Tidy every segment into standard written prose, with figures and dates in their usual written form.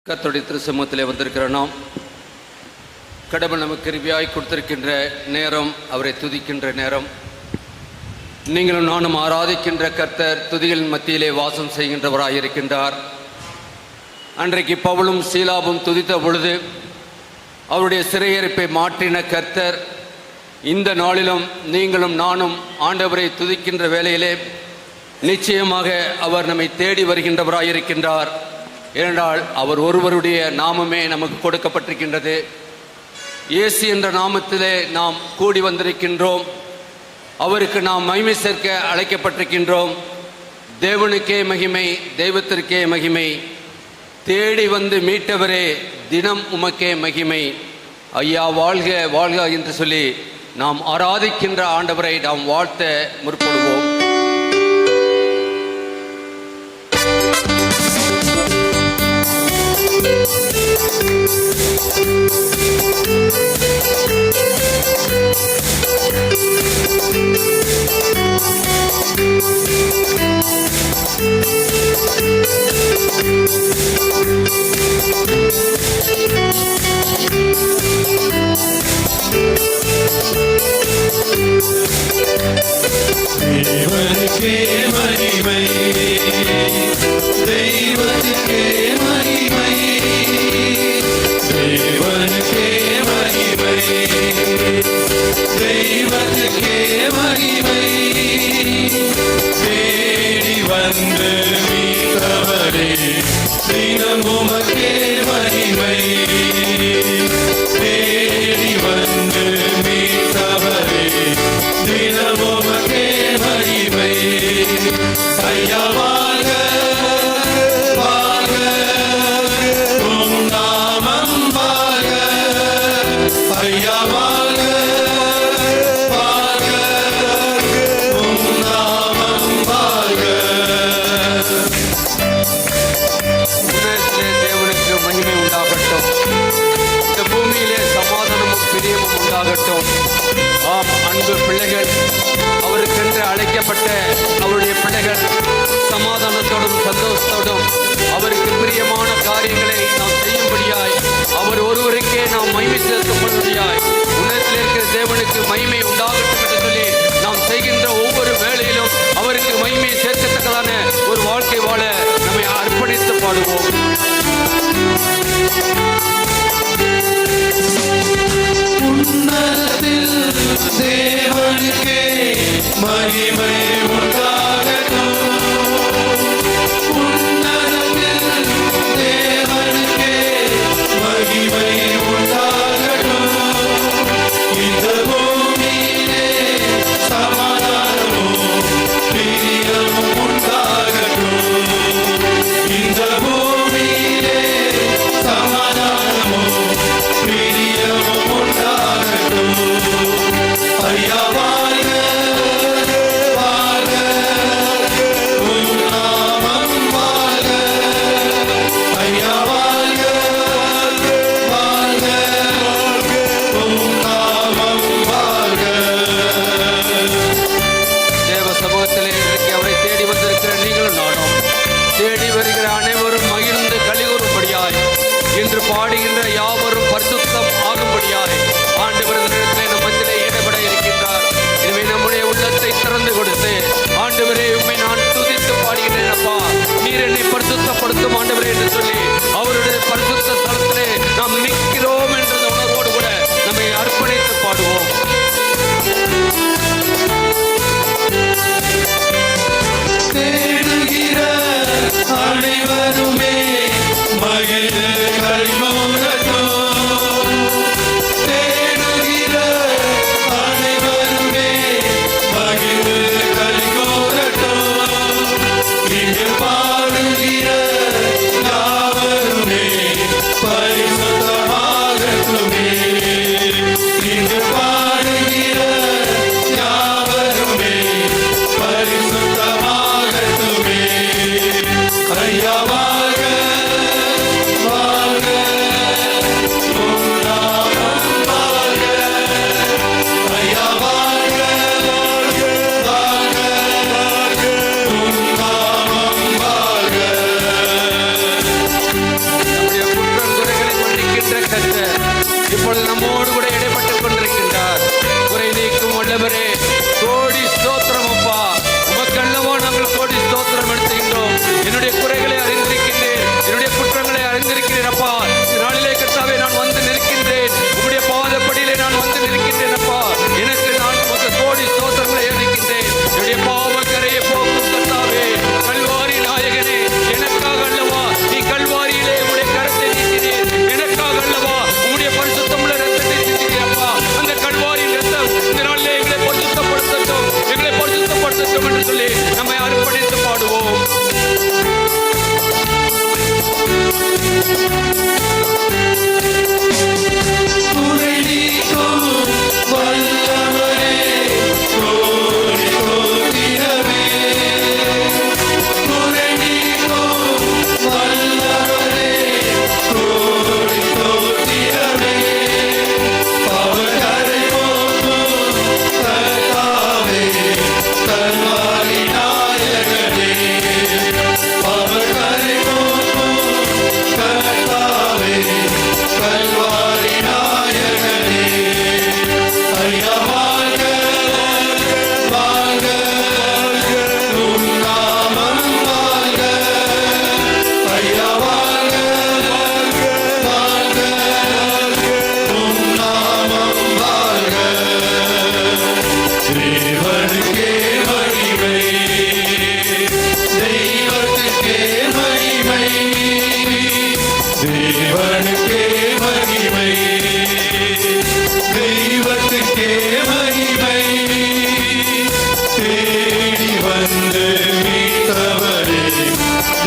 கர்த்தருடைய திருச்சமூகத்திலே வந்திருக்கிற நாம் கடவுள் நமக்கு கிருபையாய் கொடுத்திருக்கின்ற நேரம், அவரை துதிக்கின்ற நேரம். நீங்களும் நானும் ஆராதிக்கின்ற கர்த்தர் துதிகளின் மத்தியிலே வாசம் செய்கின்றவராய் இருக்கின்றார். அன்றைக்கு பவுலும் சீலாவும் துதித்த பொழுது அவருடைய சிறையிருப்பை மாற்றின கர்த்தர் இந்த நாளிலும் நீங்களும் நானும் ஆண்டவரை துதிக்கின்ற வேளையிலே நிச்சயமாக அவர் நம்மை தேடி வருகின்றவராய் இருக்கின்றார். ஏனென்றால் அவர் ஒருவருடைய நாமமே நமக்கு கொடுக்கப்பட்டிருக்கின்றது. இயேசு என்ற நாமத்திலே நாம் கூடி வந்திருக்கின்றோம். அவருக்கு நாம் மகிமை சேர்க்க அழைக்கப்பட்டிருக்கின்றோம். தேவனுக்கே மகிமை, தெய்வத்திற்கே மகிமை. தேடி வந்து மீட்டவரே, தினம் உமக்கே மகிமை. ஐயா வாழ்க வாழ்க என்று சொல்லி நாம் ஆராதிக்கின்ற ஆண்டவரை நாம் வாழ்த்த முற்படுவோம். தேவனுக்கே மகிமை, தெய்வத்துக்கே மகிமை, தேவனுக்கே மகிமை, தெய்வத்துக்கே மகிமை. தேடி வந்து மீட்டவரே, தினம் உமக்கே மகிமை. தேடி வந்து மீட்டவரே, தினம் உமக்கே மகிமை. ஐயா வாழ்க வாழ்க, உம் நாமம் வாழ்க. ஐயா வாழ்க வாழ்க, உம் நாமம் வாழ்க. உலகத்திலே தேவனுக்கு மகிமை உண்டாகட்டும். இந்த பூமியிலே சமாதானமும் பிரியமும் உண்டாகட்டும். ஆம் அன்பு பிள்ளைகள், அவருக்கென்று அழைக்கப்பட்ட அவருடைய பிள்ளைகள் சமாதானத்தோடும் சந்தோஷத்தோடும் அவருக்கு பிரியமான காரியங்களை நாம் செய்யும்படியாய், அவர் ஒருவருக்கே நாம் மகிமை சேர்க்கப்படும்படியாய், உலகத்தில் இருக்கிற தேவனுக்கு மகிமை உண்டாகட்டும் என்று சொல்லி நாம் செய்கின்ற ஒவ்வொரு வேளையிலும் அவருக்கு மகிமை சேர்க்கத்தக்கதான ஒரு வாழ்க்கை வாழ நம்மை அர்ப்பணித்து பாடுவோம். உன்னதத்தில் தேவனுக்கே மகிமை உண்டா.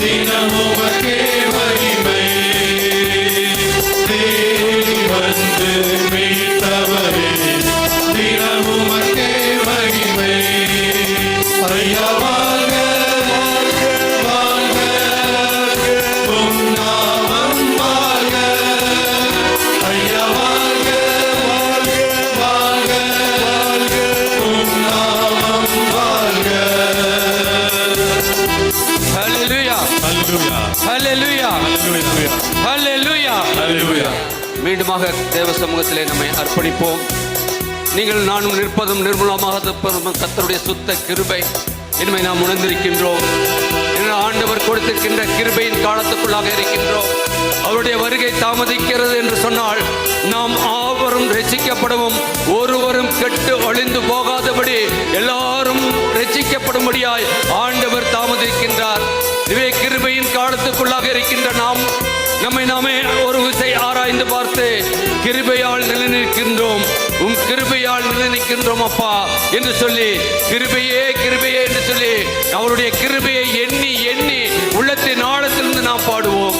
தினமுமக்கே மகிமை. தேடி வந்து மீட்டவரே, தினமுமக்கே மகிமை. ஐயா வாழ்க, வாழ்க, உம் நாமம் வாழ்க. ஐயா வாழ்க, வாழ்க, உம் நாமம் வாழ்க. ஹல்லேலூயா, அல்லேலூயா, ஹல்லேலூயா, அல்லேலூயா, ஹல்லேலூயா. அல்லேலூயா. மீண்டுமாக தேவ சமூகத்திலே நம்மை அர்ப்பணிப்போம். நீங்கள் நானும் நிற்பதும் நிர்மூலமாக இருப்பதும் கர்த்தருடைய சுத்த கிருபை இனிமை நாம் உணர்ந்திருக்கின்றோம். ஆண்டவர் கொடுத்திருக்கின்ற கிருபையின் காலத்துக்குள்ளாக இருக்கின்றோம். அவருடைய வருகை தாமதிக்கிறது என்று சொன்னால் நாம் ஆவரும் ரட்சிக்கப்படவும் ஒருவரும் கெட்டு ஒளிந்து போகாதபடி எல்லாரும் ரட்சிக்கப்படும்படியாய் ஆண்டவர் தாமதிக்கின்றார். இவை கிருபையின் காலத்துக்குள்ளாக இருக்கின்ற நாம் நம்மை நாமே ஒரு விசை ஆராய்ந்து பார்த்து கிருபையால் நிலைநிற்கின்றோம், உம் கிருபையால் நிலைநிற்கின்றோம் அப்பா என்று சொல்லி கிருபையே கிருபையே என்று சொல்லி அவருடைய கிருபையை எண்ணி எண்ணி உள்ளத்தின் ஆழத்திலிருந்து நாம் பாடுவோம்.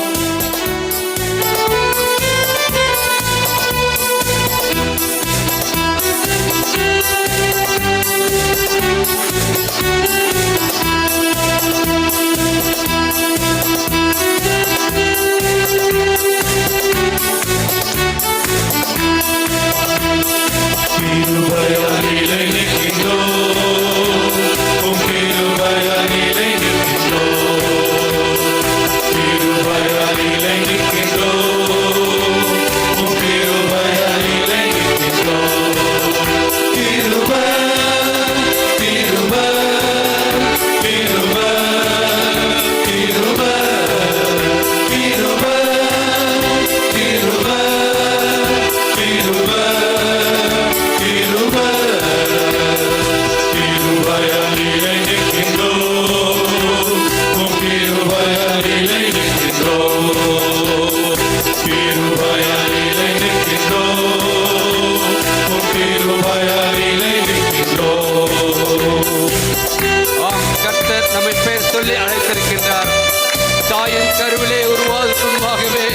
கிருபையால் நிலை நிற்கின்றோம், உம் கிருபையால் நிலை நிற்கின்றோம். கிருபையால் நிலை நிற்கின்றோம், உம் கிருபையால் நிலை நிற்கின்றோம். கிருபை, கிருபை, கிருபை, கிருபை, கிருபை, கிருபை, கிருபை. கிருபையால் நிலை நிற்கின்றோம், உம் கிருபையால் நிலை நிற்கின்றோம். கிருபையால் நிலை நிற்கின்றோம், உம் கிருபையால் நிலை நிற்கின்றோம். கர்த்தர் நம்மை பெயர் சொல்லி அழைத்திருக்கின்றார். தாயின் கருவிலே உருவாவதற்கு முன்பாகவே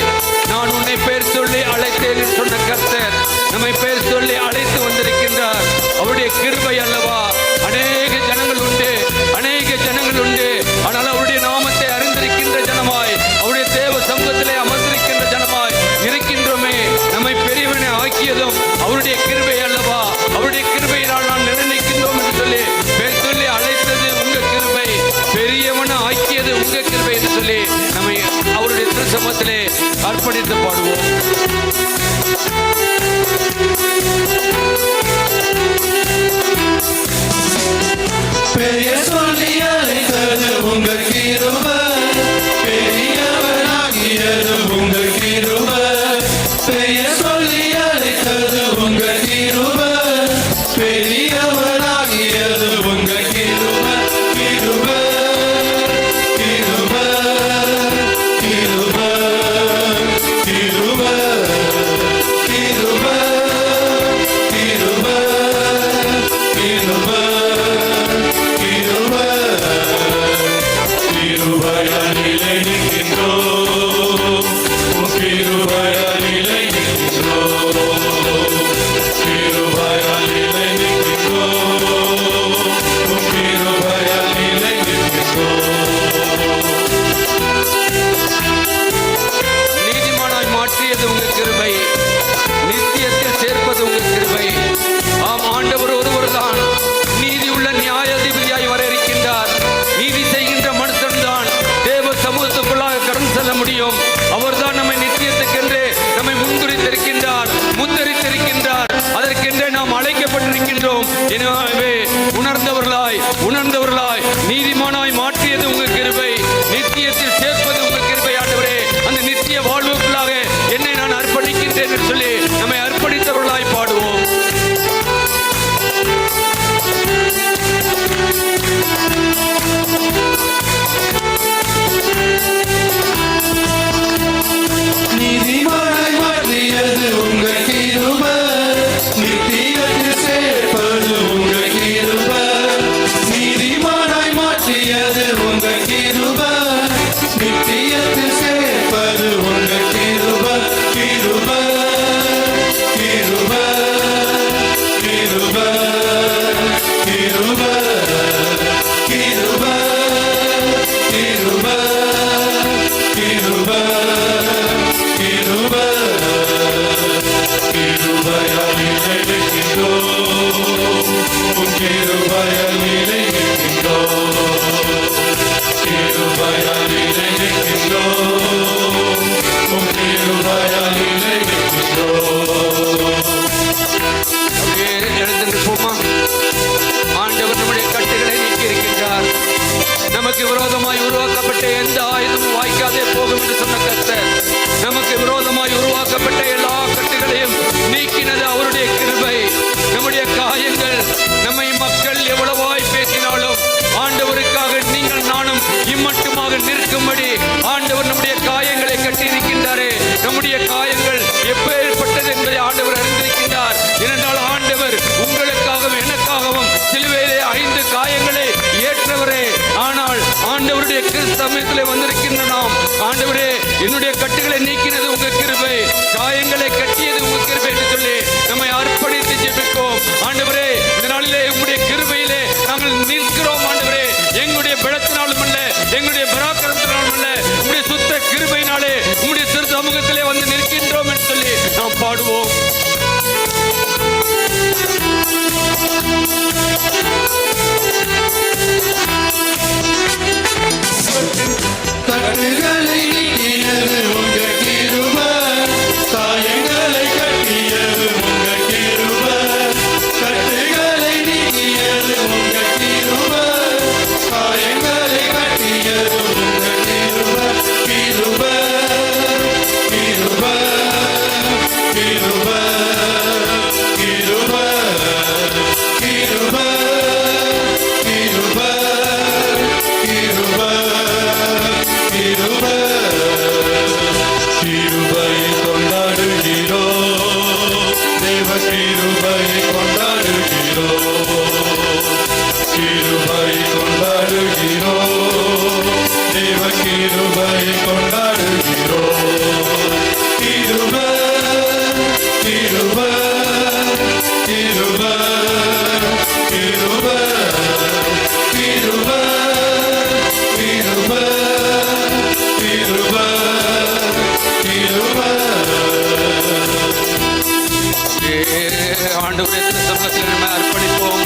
நான் உன்னை பெயர் சொல்லி அழைத்தேன் என்று சொன்ன கர்த்தர் நம்மை பெயர் சொல்லி அழைத்து வந்திருக்கின்றார். அவருடைய கிருபை அல்லவா. அநேக ஜனங்கள் உண்டு, அநேக ஜனங்கள் உண்டு, ஆனால் அவருடைய நாமத்தை அறிந்திருக்கின்ற ஜனமாய் அவருடைய தேவ சமூகத்திலே அமர்ந்திருக்கின்ற ஜனமாய் இருக்கின்றோமே. நம்மை பெரியவனை ஆக்கியதும் அவருடைய கிருபை அல்லவா. அவருடைய கிருபையினால் நான் நிலைநிற்கின்றோம் என்று சொல்லி பெயர் சொல்லி அழைத்தது உங்க கிருபை, பெரியவனை ஆக்கியது உங்க கிருபை என்று சொல்லி நம்மை அவருடைய திருச்சமத்திலே அர்ப்பணித்து பாடுவோம். பெயர் சொல்லி அழைத்தது உங்கள் கிருபை, பெரியவனாகியது உங்கள் கிருபை. பெயர் சொல்லி அழைத்தது உங்கள் கிருபை, பெரியவனாகியது உங்கள் கிருபை. கிருபை, கிருபை, கிருபை, கிருபை, ஆண்டவருடைய சமயத்திலே வந்திருக்கின்ற நாம் ஆண்டவரே என்னுடைய கட்டுகளை நீக்கினது உங்க கிருபை, காயங்களை கட்டியது உங்க கிருபை என்று சொல்லி நம்மை அர்ப்பணித்து ஜெபிப்போம். ஆண்டவரே இந்த நாளிலே உங்களுடைய கிருபையிலே நாங்கள் நிற்கிறோம். ஆண்டவரே எங்களுடைய பலத்தினாலும் அல்ல, எங்களுடைய பராக்கிரமத்தினாலும் அல்ல, உங்களுடைய சுத்த கிருபையினாலே உங்களுடைய சிறு சமூகத்திலே வந்து நிற்கின்றோம் என்று சொல்லி நாம் பாடுவோம். கட்டுகளை நீக்கியது உங்க கிருபை, காயங்களை கட்டியது உங்க கிருபை. கட்டுகளை நீக்கியது உங்க கிருபை, காயங்களை கட்டியது உங்க கிருபை. கிருபை கிருபை கிருபை கிருபை கிருபை கிருபை கிருபையை கொண்டாடுகிறோம், தேவ கிருபையை கொண்டாடுகிறோம். கிருபையை கொண்டாடுகிறோம், தேவ கிருபையை கொண்டாடுகிறோம். கிருபை கிருபை கிருபை கிருபை கிருபை கிருபை கிருபை கிருபை. ஆண்டவருடைய சமூகத்தில் நம்ம அர்ப்பணிப்போம்.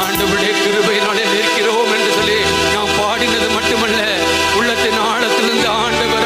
ஆண்டவருடைய கிருபையினாலே நிற்கிறோம் என்று சொல்லி நாம் பாடினது மட்டுமல்ல, உள்ளத்தின் ஆழத்திலிருந்து ஆண்டவர்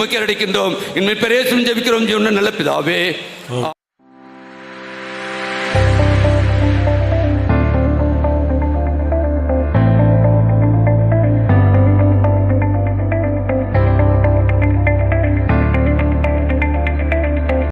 உமக்கு அடிக்கின்றோம். இன்மை பெரிய ஜெபிக்கிறோம் நல்ல பிதாவே.